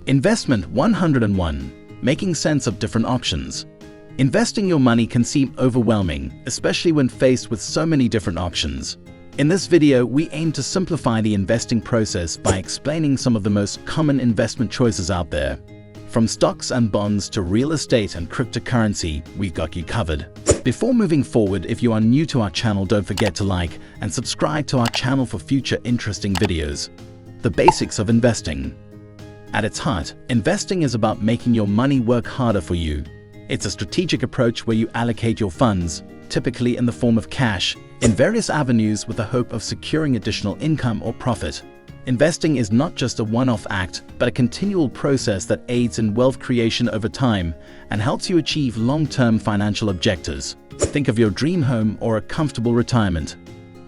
Investment 101. Making sense of different options. Investing your money can seem overwhelming, especially when faced with so many different options. In this video, we aim to simplify the investing process by explaining some of the most common investment choices out there. From stocks and bonds to real estate and cryptocurrency, we've got you covered. Before moving forward, if you are new to our channel, don't forget to like and subscribe to our channel for future interesting videos. The basics of investing. At its heart, investing is about making your money work harder for you. It's a strategic approach where you allocate your funds, typically in the form of cash, in various avenues with the hope of securing additional income or profit. Investing is not just a one-off act, but a continual process that aids in wealth creation over time and helps you achieve long-term financial objectives. Think of your dream home or a comfortable retirement.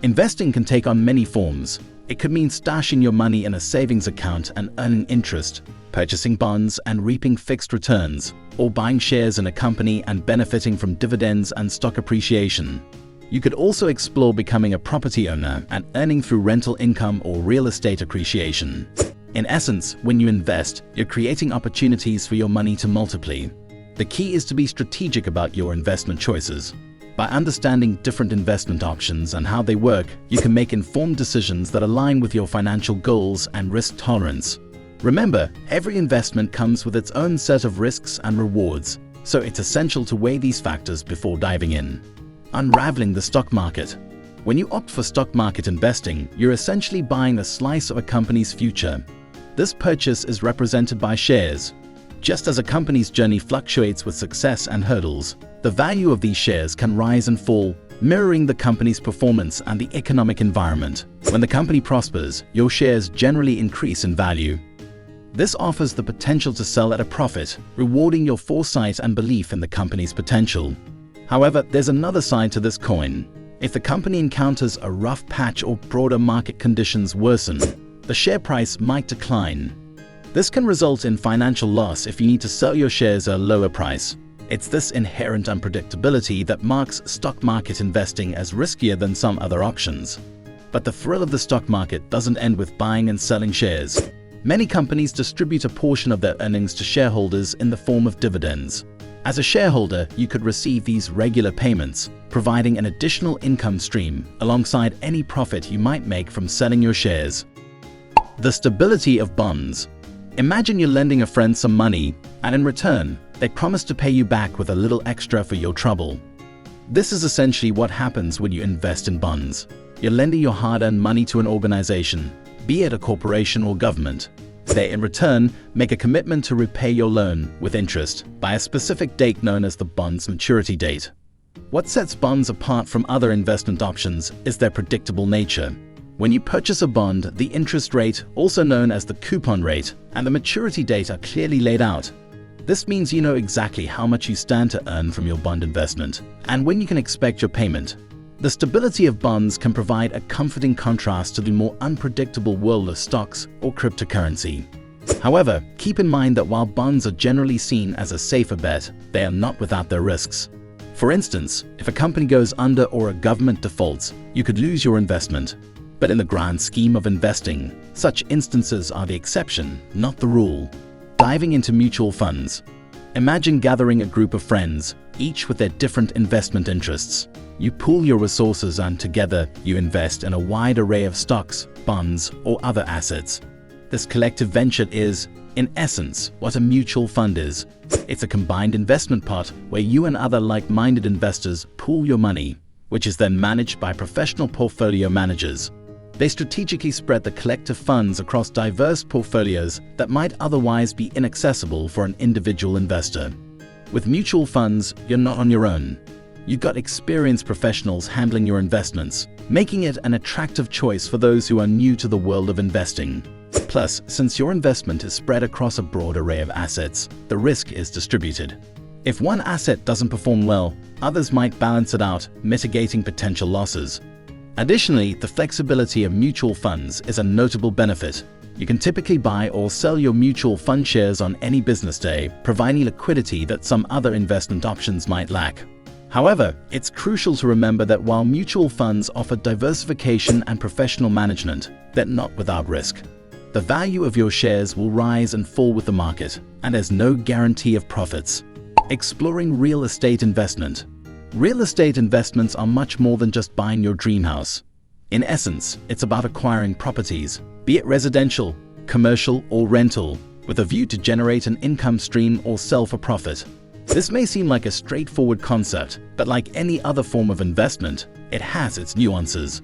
Investing can take on many forms. It could mean stashing your money in a savings account and earning interest, purchasing bonds and reaping fixed returns, or buying shares in a company and benefiting from dividends and stock appreciation. You could also explore becoming a property owner and earning through rental income or real estate appreciation. In essence, when you invest, you're creating opportunities for your money to multiply. The key is to be strategic about your investment choices. By understanding different investment options and how they work, you can make informed decisions that align with your financial goals and risk tolerance. Remember, every investment comes with its own set of risks and rewards, so it's essential to weigh these factors before diving in. Unraveling the stock market. When you opt for stock market investing, you're essentially buying a slice of a company's future. This purchase is represented by shares. Just as a company's journey fluctuates with success and hurdles, the value of these shares can rise and fall, mirroring the company's performance and the economic environment. When the company prospers, your shares generally increase in value. This offers the potential to sell at a profit, rewarding your foresight and belief in the company's potential. However, there's another side to this coin. If the company encounters a rough patch or broader market conditions worsen, the share price might decline. This can result in financial loss if you need to sell your shares at a lower price. It's this inherent unpredictability that marks stock market investing as riskier than some other options. But the thrill of the stock market doesn't end with buying and selling shares. Many companies distribute a portion of their earnings to shareholders in the form of dividends. As a shareholder, you could receive these regular payments, providing an additional income stream alongside any profit you might make from selling your shares. The stability of bonds. Imagine you're lending a friend some money, and in return, they promise to pay you back with a little extra for your trouble. This is essentially what happens when you invest in bonds. You're lending your hard-earned money to an organization, be it a corporation or government. They, in return, make a commitment to repay your loan with interest by a specific date known as the bond's maturity date. What sets bonds apart from other investment options is their predictable nature. When you purchase a bond, the interest rate, also known as the coupon rate, and the maturity date are clearly laid out. This means you know exactly how much you stand to earn from your bond investment and when you can expect your payment. The stability of bonds can provide a comforting contrast to the more unpredictable world of stocks or cryptocurrency. However, keep in mind that while bonds are generally seen as a safer bet, they are not without their risks. For instance, if a company goes under or a government defaults, you could lose your investment. But in the grand scheme of investing, such instances are the exception, not the rule. Diving into mutual funds. Imagine gathering a group of friends, each with their different investment interests. You pool your resources and together you invest in a wide array of stocks, bonds, or other assets. This collective venture is, in essence, what a mutual fund is. It's a combined investment pot where you and other like-minded investors pool your money, which is then managed by professional portfolio managers. They strategically spread the collective funds across diverse portfolios that might otherwise be inaccessible for an individual investor. With mutual funds, you're not on your own. You've got experienced professionals handling your investments, making it an attractive choice for those who are new to the world of investing. Plus, since your investment is spread across a broad array of assets, the risk is distributed. If one asset doesn't perform well, others might balance it out, mitigating potential losses. Additionally, the flexibility of mutual funds is a notable benefit. You can typically buy or sell your mutual fund shares on any business day, providing liquidity that some other investment options might lack. However, it's crucial to remember that while mutual funds offer diversification and professional management, they're not without risk. The value of your shares will rise and fall with the market, and there's no guarantee of profits. Exploring real estate investment. Real estate investments are much more than just buying your dream house. In essence, it's about acquiring properties, be it residential, commercial, or rental, with a view to generate an income stream or sell for profit. This may seem like a straightforward concept, but like any other form of investment, it has its nuances.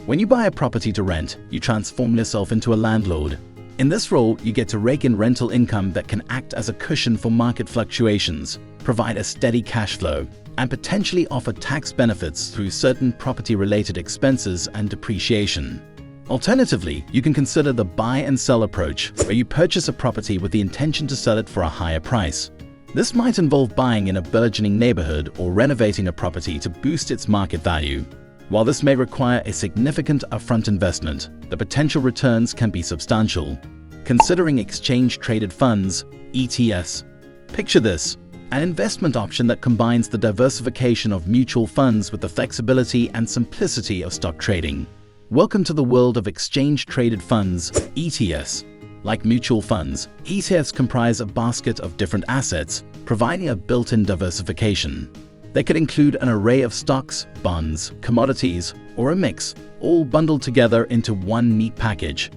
When you buy a property to rent, you transform yourself into a landlord. In this role, you get to rake in rental income that can act as a cushion for market fluctuations, provide a steady cash flow, and potentially offer tax benefits through certain property-related expenses and depreciation. Alternatively, you can consider the buy and sell approach, where you purchase a property with the intention to sell it for a higher price. This might involve buying in a burgeoning neighborhood or renovating a property to boost its market value. While this may require a significant upfront investment, the potential returns can be substantial. Considering exchange-traded funds, ETFs. Picture this: an investment option that combines the diversification of mutual funds with the flexibility and simplicity of stock trading. Welcome to the world of exchange-traded funds, ETFs. Like mutual funds, ETFs comprise a basket of different assets, providing a built-in diversification. They could include an array of stocks, bonds, commodities, or a mix, all bundled together into one neat package.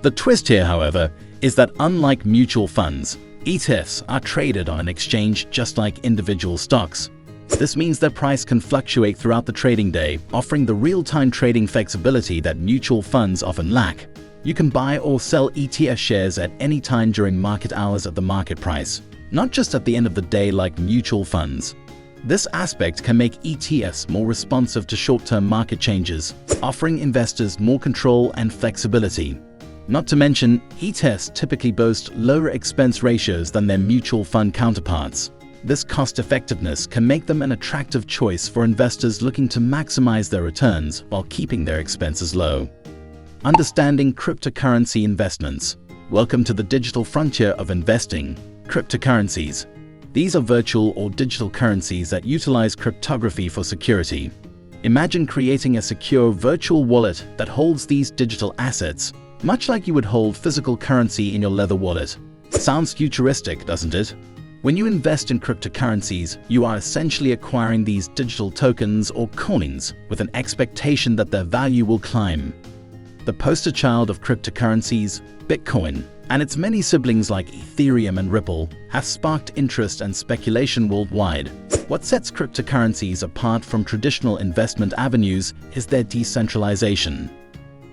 The twist here, however, is that unlike mutual funds, ETFs are traded on an exchange just like individual stocks. This means their price can fluctuate throughout the trading day, offering the real-time trading flexibility that mutual funds often lack. You can buy or sell ETF shares at any time during market hours at the market price, not just at the end of the day like mutual funds. This aspect can make ETFs more responsive to short-term market changes, offering investors more control and flexibility. Not to mention, ETFs typically boast lower expense ratios than their mutual fund counterparts. This cost-effectiveness can make them an attractive choice for investors looking to maximize their returns while keeping their expenses low. Understanding cryptocurrency investments. Welcome to the digital frontier of investing, cryptocurrencies. These are virtual or digital currencies that utilize cryptography for security. Imagine creating a secure virtual wallet that holds these digital assets, much like you would hold physical currency in your leather wallet. Sounds futuristic, doesn't it? When you invest in cryptocurrencies, you are essentially acquiring these digital tokens or coins with an expectation that their value will climb. The poster child of cryptocurrencies, Bitcoin, and its many siblings like Ethereum and Ripple, have sparked interest and speculation worldwide. What sets cryptocurrencies apart from traditional investment avenues is their decentralization.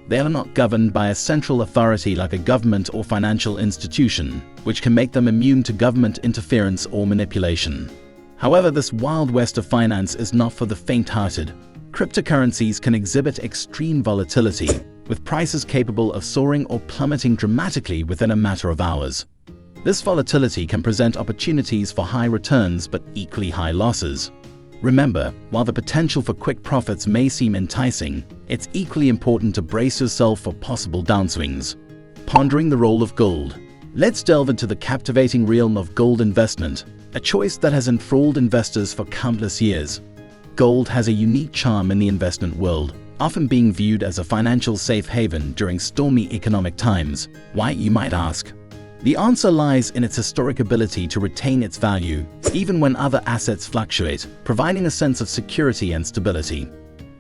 They are not governed by a central authority like a government or financial institution, which can make them immune to government interference or manipulation. However, this wild west of finance is not for the faint-hearted. Cryptocurrencies can exhibit extreme volatility, with prices capable of soaring or plummeting dramatically within a matter of hours. This volatility can present opportunities for high returns but equally high losses. Remember, while the potential for quick profits may seem enticing, it's equally important to brace yourself for possible downswings. Pondering the role of gold. Let's delve into the captivating realm of gold investment, a choice that has enthralled investors for countless years. Gold has a unique charm in the investment world, often being viewed as a financial safe haven during stormy economic times. Why, you might ask? The answer lies in its historic ability to retain its value, even when other assets fluctuate, providing a sense of security and stability.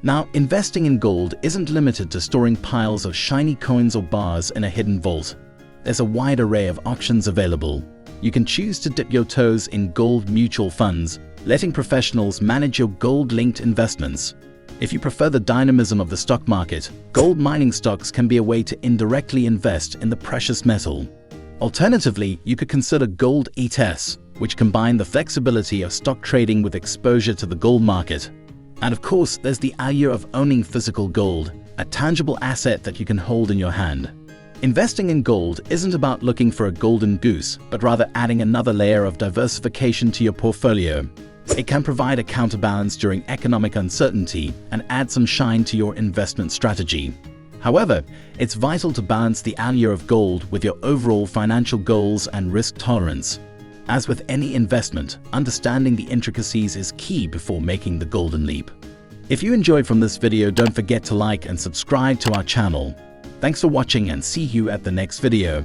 Now, investing in gold isn't limited to storing piles of shiny coins or bars in a hidden vault. There's a wide array of options available. You can choose to dip your toes in gold mutual funds, letting professionals manage your gold-linked investments. If you prefer the dynamism of the stock market, gold mining stocks can be a way to indirectly invest in the precious metal. Alternatively, you could consider gold ETFs, which combine the flexibility of stock trading with exposure to the gold market. And of course, there's the allure of owning physical gold, a tangible asset that you can hold in your hand. Investing in gold isn't about looking for a golden goose, but rather adding another layer of diversification to your portfolio. It can provide a counterbalance during economic uncertainty and add some shine to your investment strategy. However, it's vital to balance the allure of gold with your overall financial goals and risk tolerance. As with any investment, understanding the intricacies is key before making the golden leap. If you enjoyed from this video, don't forget to like and subscribe to our channel. Thanks for watching and see you at the next video.